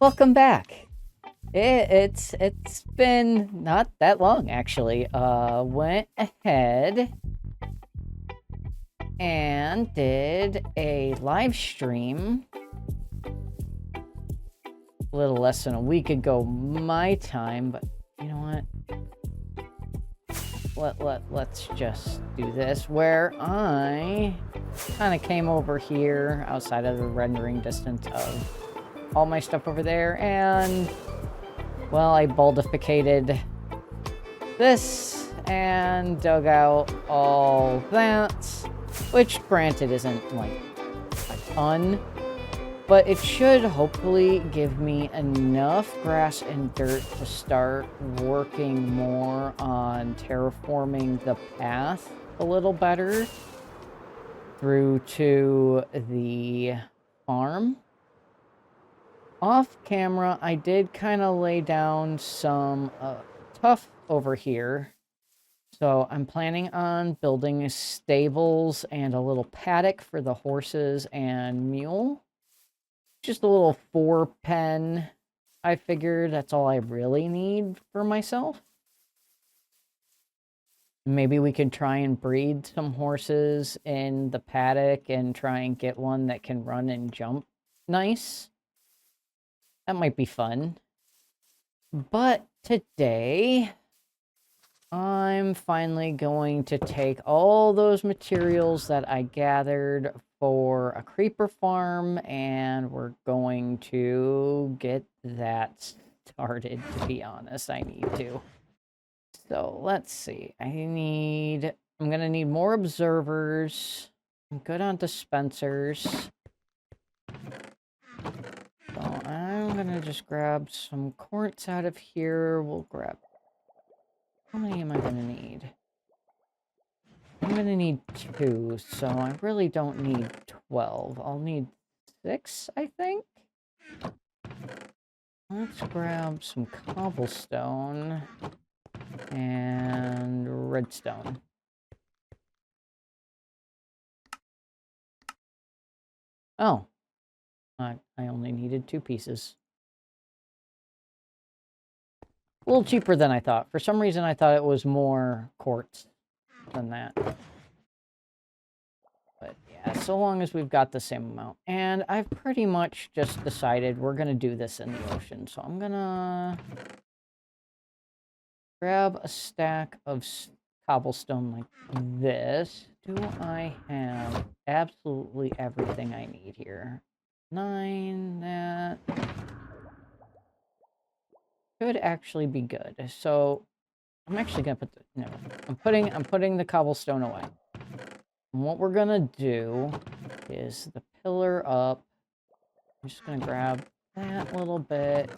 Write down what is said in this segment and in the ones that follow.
Welcome back. It's been not that long actually. Went ahead and did a live stream a little less than a week ago my time, but you know what? Let's just do this, where I kind of came over here outside of the rendering distance of all my stuff over there, and well, I baldificated this and dug out all that, which granted isn't like a ton, but it should hopefully give me enough grass and dirt to start working more on terraforming the path a little better through to the farm. Off camera, I did kind of lay down some tuff over here. So I'm planning on building stables and a little paddock for the horses and mule. Just a little 4-pen. I figured that's all I really need for myself. Maybe we could try and breed some horses in the paddock and try and get one that can run and jump nice. That might be fun. But today, I'm finally going to take all those materials that I gathered for a creeper farm, and we're going to get that started, to be honest. I need to. So let's see. I'm going to need more observers. I'm good on dispensers. So I'm going to just grab some quartz out of here. We'll grab... How many am I going to need? I'm going to need 2, so I really don't need 12. I'll need 6, I think. Let's grab some cobblestone and redstone. Oh, I only needed 2 pieces. A little cheaper than I thought. For some reason, I thought it was more quartz than that. But yeah, so long as we've got the same amount. And I've pretty much just decided we're going to do this in the ocean. So I'm going to grab a stack of cobblestone like this. Do I have absolutely everything I need here? 9, that could actually be good. So I'm actually gonna put the, no, I'm putting the cobblestone away. And what we're gonna do is the pillar up. I'm just gonna grab that little bit.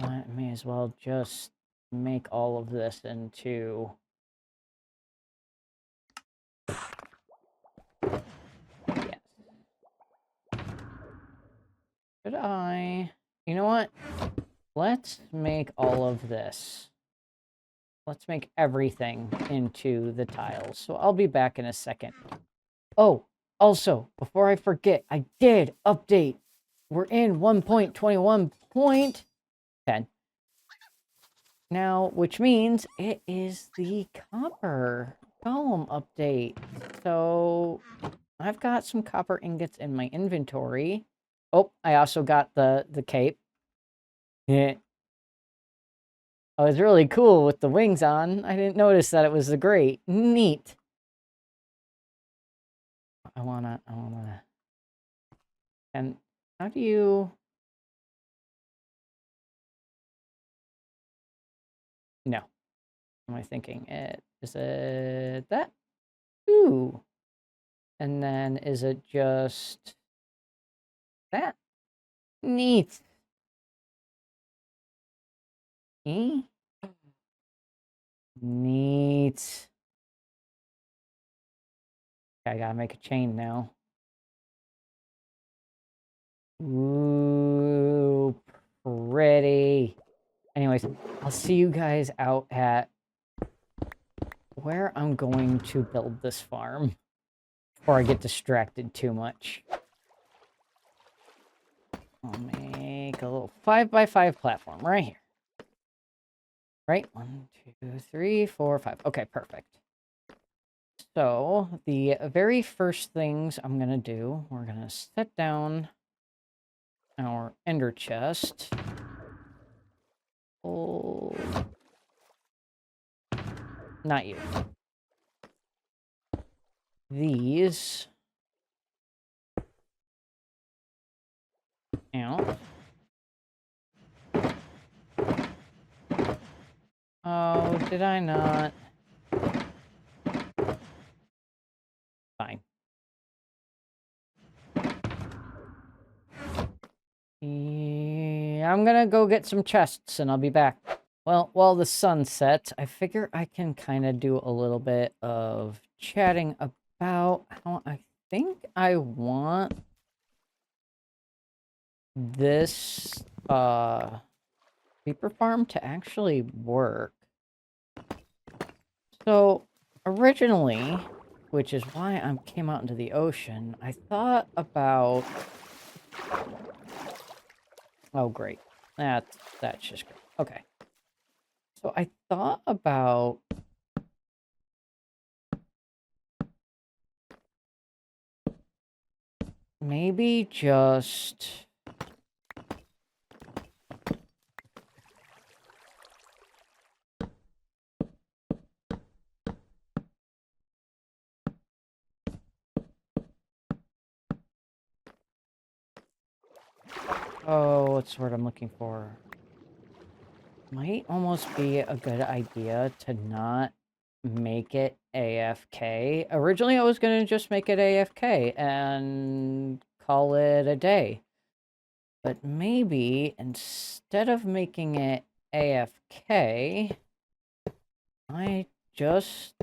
I may as well just make all of this into... Yes. Should I... You know what? Let's make all of this. Let's make everything into the tiles. So I'll be back in a second. Oh, also, before I forget, I did update. We're in 1.21.10 now, which means it is the copper golem update. So I've got some copper ingots in my inventory. Oh, I also got the cape. Yeah. Oh, it's really cool with the wings on. I didn't notice that it was a grate. Neat. I wanna... And how do you... No. Am I thinking it? Is it that? Ooh. And then is it just that? Neat. Neat. I gotta make a chain now. Ooh, pretty. Anyways, I'll see you guys out at where I'm going to build this farm before I get distracted too much. I'll make a little 5x5 platform right here. Right? 1, 2, 3, 4, 5. Okay, perfect. So the very first things I'm going to do, we're going to set down our ender chest. Oh, not you. These out. Oh, did I not? Fine. Yeah, I'm gonna go get some chests and I'll be back. Well, while the sun sets, I figure I can kind of do a little bit of chatting about how I think I want this creeper farm to actually work. So originally, which is why I came out into the ocean, I thought about... Oh, great. That's just great. Okay. So I thought about maybe just... Oh, what's the word I'm looking for? Might almost be a good idea to not make it AFK. Originally, I was going to just make it AFK and call it a day. But maybe instead of making it AFK, I just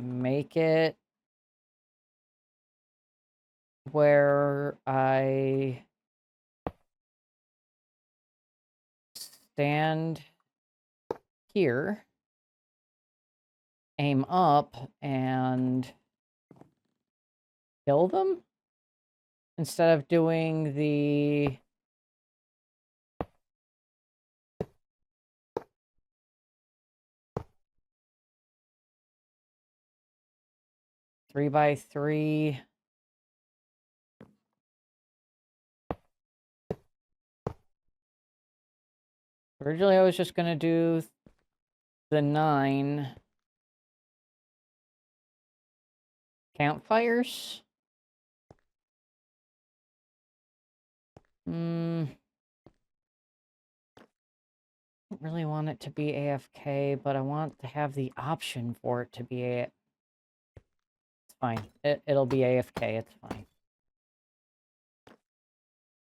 make it where I stand here, aim up, and kill them instead of doing the... Three by three. Originally, I was just going to do the 9 campfires. I don't really want it to be AFK, but I want to have the option for it to be It's fine. It'll be AFK, it's fine.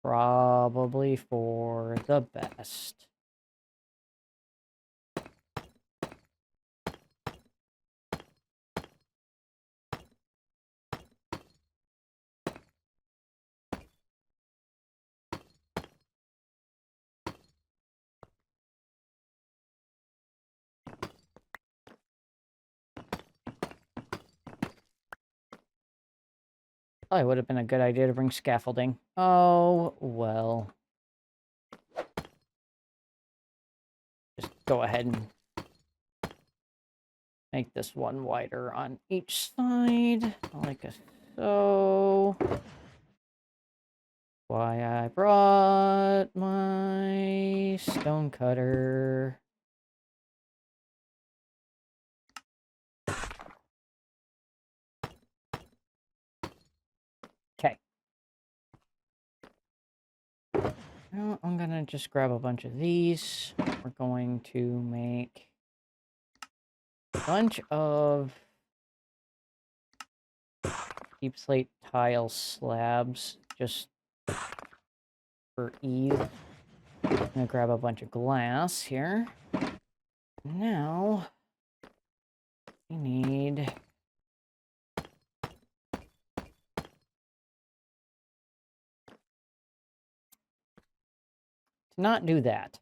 Probably for the best. Probably would have been a good idea to bring scaffolding. Oh, well. Just go ahead and make this one wider on each side, like so. Why I brought my stone cutter. Okay. Now I'm gonna just grab a bunch of these. We're going to make a bunch of deep slate tile slabs just for ease. I'm gonna grab a bunch of glass here. Now we need to not do that.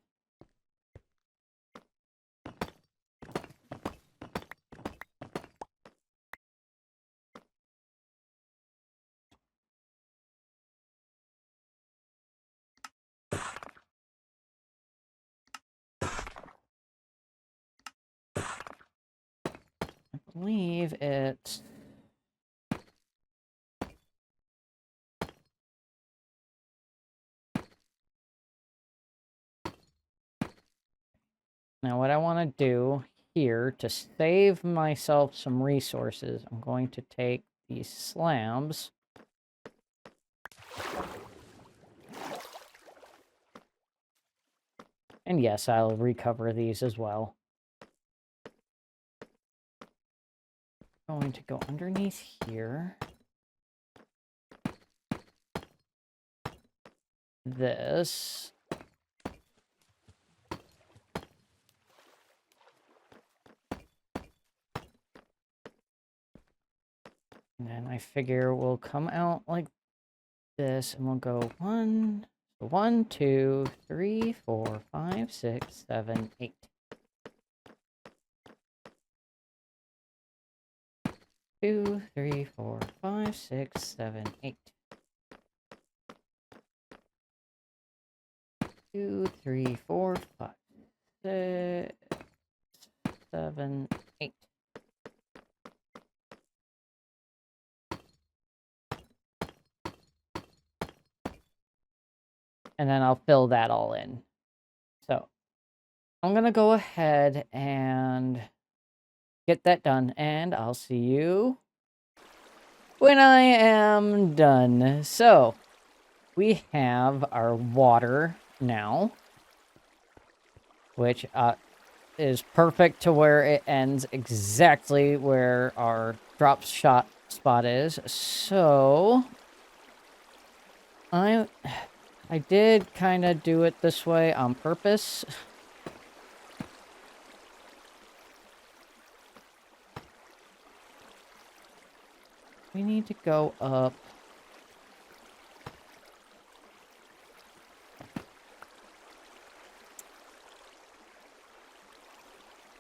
I believe it's... Now, what I want to do here to save myself some resources, I'm going to take these slabs. And yes, I'll recover these as well. Going to go underneath here. This. And then I figure we'll come out like this, and we'll go 1, 2, 3, 4, 5, 6, 7, 8. Two, 3, 4, 5, 6, 7, 8. 2, 3, 4, 5, 6, 7, 8. And then I'll fill that all in. So I'm going to go ahead and get that done, and I'll see you when I am done. So we have our water now, which is perfect to where it ends exactly where our drop shot spot is. So I did kind of do it this way on purpose. We need to go up.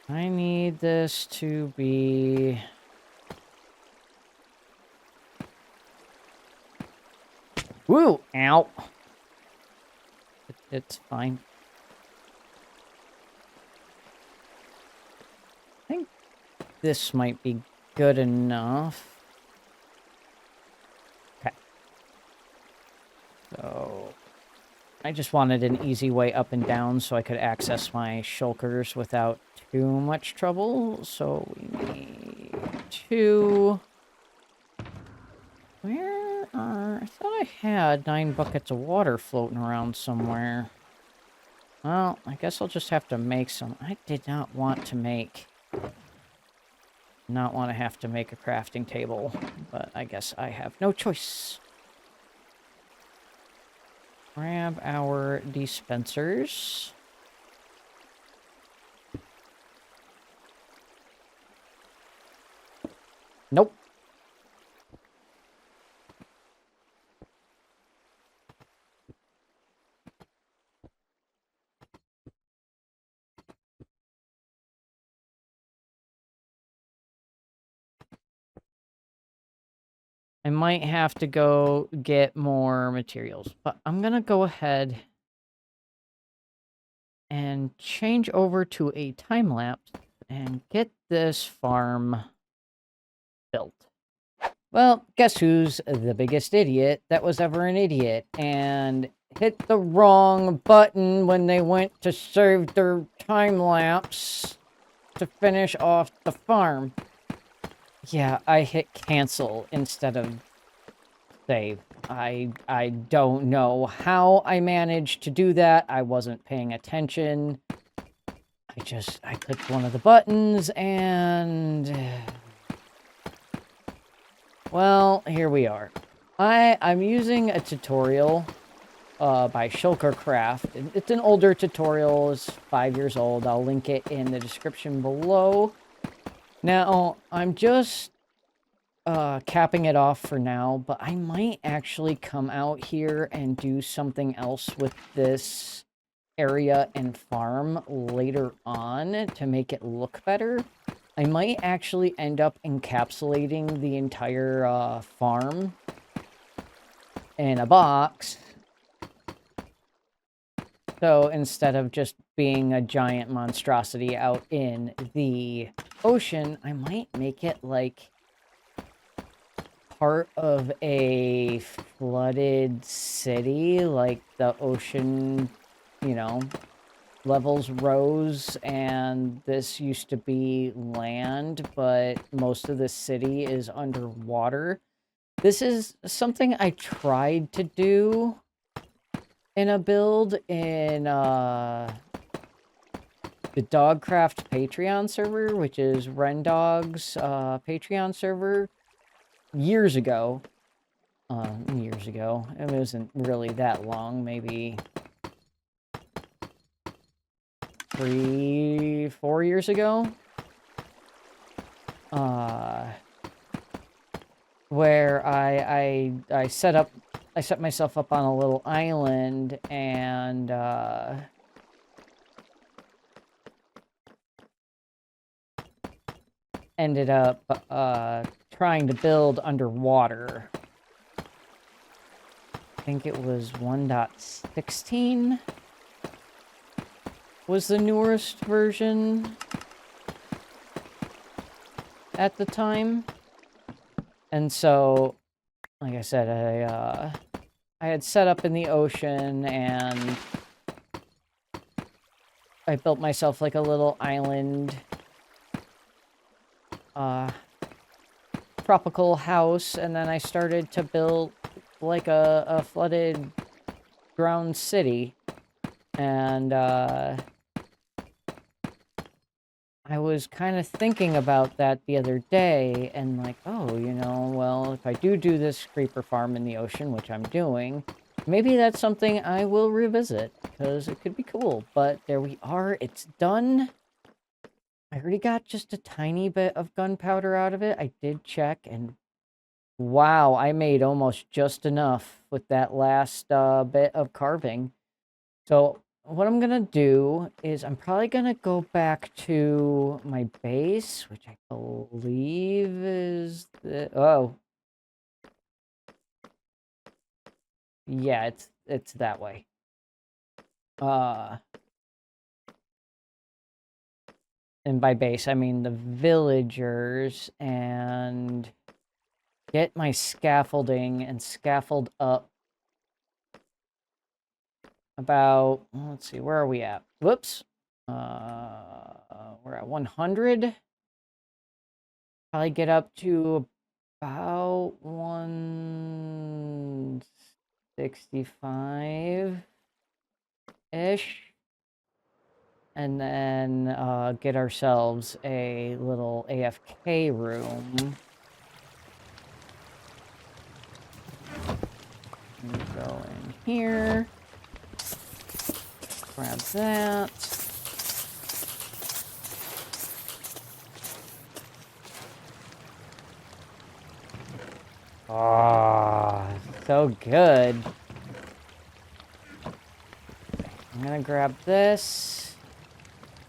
I need this to be... Woo! Ow! It's fine. I think this might be good enough. Okay. So... I just wanted an easy way up and down so I could access my shulkers without too much trouble. So we need 2. Where are... I thought I had 9 buckets of water floating around somewhere. Well, I guess I'll just have to make some. I did not want to make... Not want to have to make a crafting table, but I guess I have no choice. Grab our dispensers. Nope. I might have to go get more materials, but I'm going to go ahead and change over to a time lapse and get this farm built. Well, guess who's the biggest idiot that was ever an idiot and hit the wrong button when they went to save their time lapse to finish off the farm. Yeah, I hit cancel instead of save. I don't know how I managed to do that. I wasn't paying attention. I clicked one of the buttons and... Well, here we are. I'm using a tutorial by Shulker Craft. It's an older tutorial. It's 5 years old. I'll link it in the description below. Now, I'm just capping it off for now, but I might actually come out here and do something else with this area and farm later on to make it look better. I might actually end up encapsulating the entire farm in a box. So instead of just being a giant monstrosity out in the ocean, I might make it like part of a flooded city, like the ocean, you know, levels rose and this used to be land, but most of the city is underwater. This is something I tried to do in a build in the Dogcraft Patreon server, which is Rendog's Patreon server, years ago. Years ago. It wasn't really that long, maybe 3, 4 years ago. Where I set myself up on a little island and ended up trying to build underwater. I think it was 1.16 was the newest version at the time. And so, like I said, I had set up in the ocean and I built myself like a little island tropical house, and then I started to build like a flooded drowned city. And I was kind of thinking about that the other day and like, oh, you know, well, if I do this creeper farm in the ocean, which I'm doing, maybe that's something I will revisit because it could be cool. But there we are. It's done. I already got just a tiny bit of gunpowder out of it. I did check and wow, I made almost just enough with that last bit of carving. So what I'm gonna do is I'm probably gonna go back to my base, which I believe is the... Oh. Yeah, it's that way. And by base, I mean the villagers, and get my scaffolding and scaffold up about, let's see, where are we at? Whoops. We're at 100. Probably get up to about 165-ish. And then get ourselves a little AFK room. Go in here. Grab that. Ah, so good. I'm gonna grab this.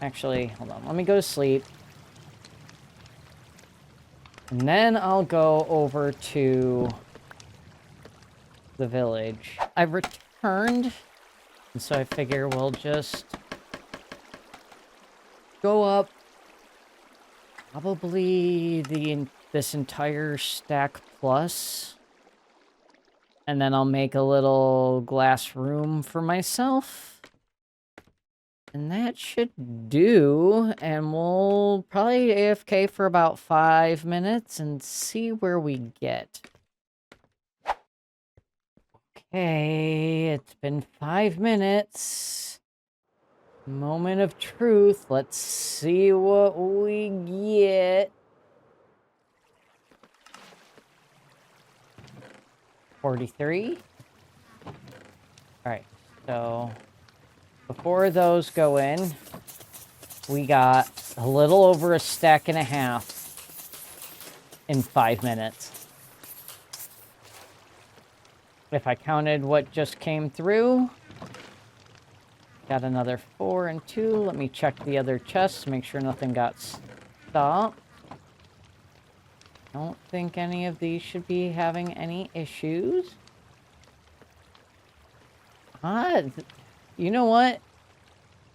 Actually, hold on. Let me go to sleep. And then I'll go over to the village. I've returned, and so I figure we'll just go up probably this entire stack plus, and then I'll make a little glass room for myself. And that should do, and we'll probably AFK for about 5 minutes and see where we get. Okay, it's been 5 minutes. Moment of truth. Let's see what we get. 43. Alright, so before those go in, we got a little over a stack and a half in 5 minutes. If I counted what just came through, got another 4 and 2. Let me check the other chests, make sure nothing got stopped. Don't think any of these should be having any issues. You know what?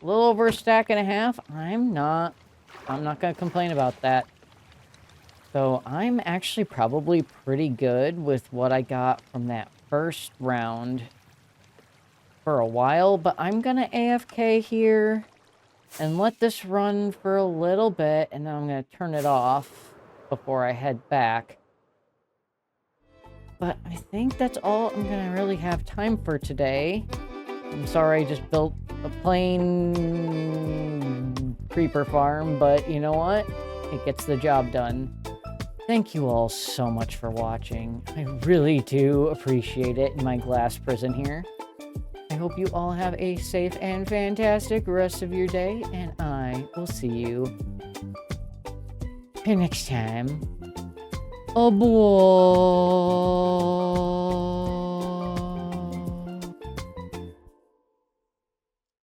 A little over a stack and a half. I'm not gonna complain about that. So I'm actually probably pretty good with what I got from that first round for a while, but I'm gonna AFK here and let this run for a little bit, and then I'm gonna turn it off before I head back. But I think that's all I'm gonna really have time for today. I'm sorry I just built a plain creeper farm, but you know what? It gets the job done. Thank you all so much for watching. I really do appreciate it in my glass prison here. I hope you all have a safe and fantastic rest of your day, and I will see you next time. Aboard!